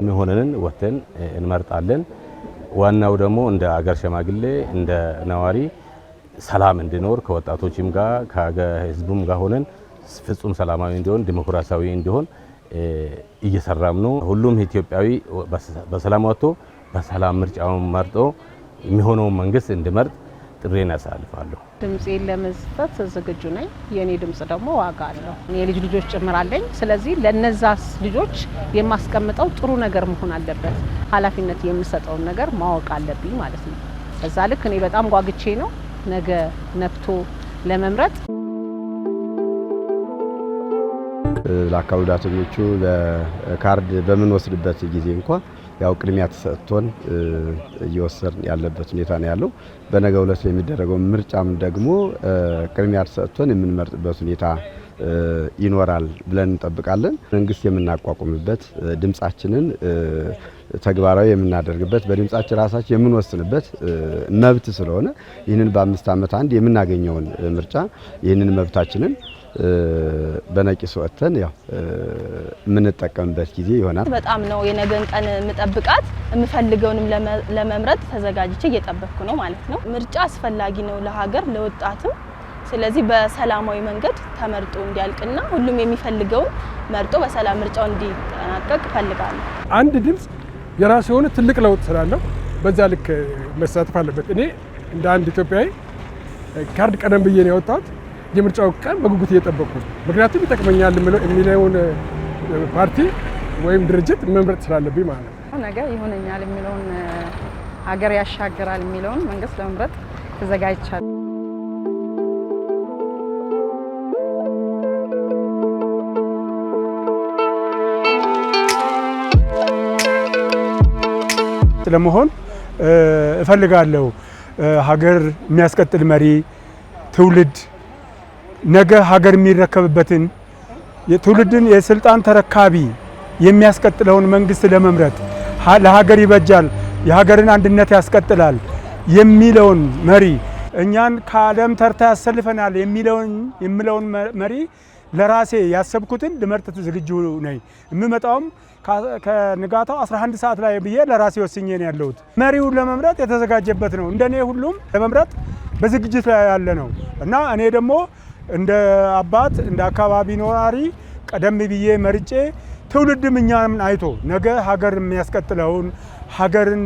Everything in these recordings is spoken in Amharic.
የሚሆነንን ወተን እንመርጣለን። ዋናው ደግሞ እንደ አገር ሸማግሌ እንደ ነዋሪ ሰላም እንዲኖር ከወጣቶችም ጋር ከህዝቡም ጋር ሆነን ፍጹም ሰላማዊ እንዲሆን ዲሞክራሲያዊ እንዲሆን እየሰራም ነው። ሁሉም ኢትዮጵያዊ በሰላም ወጥቶ በሰላም ምርጫውን መርጦ የሚሆነው መንግስት እንዲመርጥ ጥሬን ያሳልፋለሁ። ድምጼን ለመስጠት ዝግጁ ነኝ። የኔ ድምጽ ደግሞ ዋጋ አለው። የልጅ ልጆች ጭምራለኝ። ስለዚህ ለነዛስ ልጆች የማስቀምጠው ጥሩ ነገር መሆን አለበት። ኃላፊነት የምሰጠውን ነገር ማወቅ አለብኝ ማለት ነው። በዛ ልክ እኔ በጣም ጓግቼ ነው ነገ ነክቶ ለመምረጥ። ለአካል ጉዳተኞቹ ለካርድ በምንወስድበት ጊዜ እንኳን ያው ቅድሚያ ተሰጥቶን እየወሰድን ያለበት ሁኔታ ነው ያለው። በነገው ዕለት የሚደረገው ምርጫም ደግሞ ቅድሚያ ተሰጥቶን የምንመርጥበት ሁኔታ ይኖራል ብለን እንጠብቃለን። መንግስት የምናቋቁምበት ድምጻችንን ተግባራዊ የምናደርግበት በድምጻችን ራሳችን የምንወስንበት መብት ስለሆነ ይህንን በ5 ዓመት አንድ የምናገኘውን ምርጫ ይህንን መብታችንን በነቂስ ወጥተን ያው የምንጠቀምበት ጊዜ ይሆናል። በጣም ነው የነገን ቀን የምጠብቃት የምፈልገውንም ለመምረጥ ተዘጋጅቼ እየጠበቅኩ ነው ማለት ነው። ምርጫ አስፈላጊ ነው ለሀገር ለወጣትም። ስለዚህ በሰላማዊ መንገድ ተመርጦ እንዲያልቅና ሁሉም የሚፈልገውን መርጦ በሰላም ምርጫው እንዲጠናቀቅ ፈልጋለሁ። አንድ ድምጽ የራሱ የሆነ ትልቅ ለውጥ ስላለው በዛ ልክ መሳተፍ አለበት። እኔ እንደ አንድ ኢትዮጵያዊ ካርድ ቀደም ብዬ ነው ያወጣሁት። የምርጫው ቀን በጉጉት እየጠበቅኩ ነው። ምክንያቱም ይጠቅመኛል የሚለውን ፓርቲ ወይም ድርጅት መምረጥ ስላለብኝ ማለት ነው። ነገ ይሆነኛል የሚለውን ሀገር ያሻግራል የሚለውን መንግስት ለመምረጥ ተዘጋጅቻለሁ። ለመሆን እፈልጋለሁ። ሀገር የሚያስቀጥል መሪ ትውልድ ነገ ሀገር የሚረከብበትን የትውልድን የስልጣን ተረካቢ የሚያስቀጥለውን መንግስት ለመምረጥ ለሀገር ይበጃል፣ የሀገርን አንድነት ያስቀጥላል የሚለውን መሪ እኛን ከዓለም ተርታ ያሰልፈናል የሚለውን መሪ ለራሴ ያሰብኩትን ልመርጥ ዝግጁ ነኝ። የምመጣውም ከንጋታው 11 ሰዓት ላይ ብዬ ለራሴ ወስኜ ነው ያለሁት። መሪውን ለመምረጥ የተዘጋጀበት ነው። እንደኔ ሁሉም ለመምረጥ በዝግጅት ላይ ያለ ነው እና እኔ ደግሞ እንደ አባት እንደ አካባቢ ነዋሪ ቀደም ብዬ መርጬ ትውልድም እኛን አይቶ ነገ ሀገር የሚያስቀጥለውን ሀገርን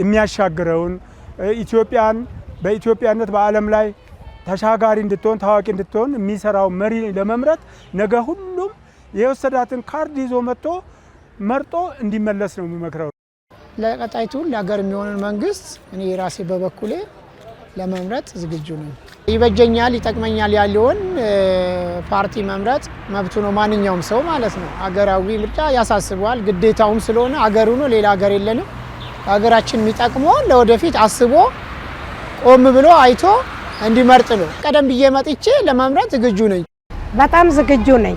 የሚያሻግረውን ኢትዮጵያን በኢትዮጵያነት በዓለም ላይ ተሻጋሪ እንድትሆን ታዋቂ እንድትሆን የሚሰራው መሪ ለመምረጥ ነገ ሁሉም የወሰዳትን ካርድ ይዞ መርጦ እንዲመለስ ነው የሚመክረው። ለቀጣይቱ ለሀገር የሚሆንን መንግስት እኔ ራሴ በበኩሌ ለመምረጥ ዝግጁ ነኝ። ይበጀኛል ይጠቅመኛል ያለውን ፓርቲ መምረጥ መብቱ ነው ማንኛውም ሰው ማለት ነው። ሀገራዊ ምርጫ ያሳስበዋል ግዴታውም ስለሆነ ሀገሩ ነው ሌላ ሀገር የለንም። ሀገራችን የሚጠቅመው ለወደፊት አስቦ ቆም ብሎ አይቶ እንዲመርጥ ነው። ቀደም ብዬ መጥቼ ለመምረጥ ዝግጁ ነኝ። በጣም ዝግጁ ነኝ።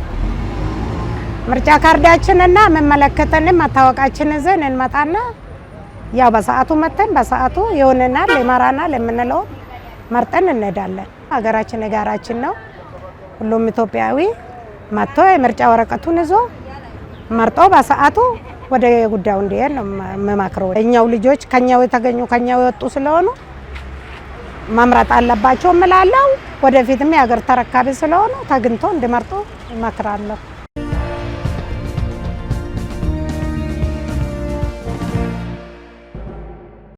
ምርጫ ካርዳችንና መመለከተንም መታወቃችንን ይዘን እንመጣና ያው በሰዓቱ መተን በሰዓቱ ይሆነናል ይመራናል የምንለው መርጠን እንሄዳለን። ሀገራችን የጋራችን ነው። ሁሉም ኢትዮጵያዊ መጥቶ የምርጫ ወረቀቱን ይዞ መርጦ በሰዓቱ ወደ ጉዳዩ እንዲሄድ ነው የምመክረው። እኛው ልጆች ከኛው የተገኙ ከኛው የወጡ ስለሆኑ መምረጥ አለባቸው እላለሁ። ወደፊትም የሀገር ተረካቢ ስለሆኑ ተግንቶ እንዲመርጡ እመክራለሁ።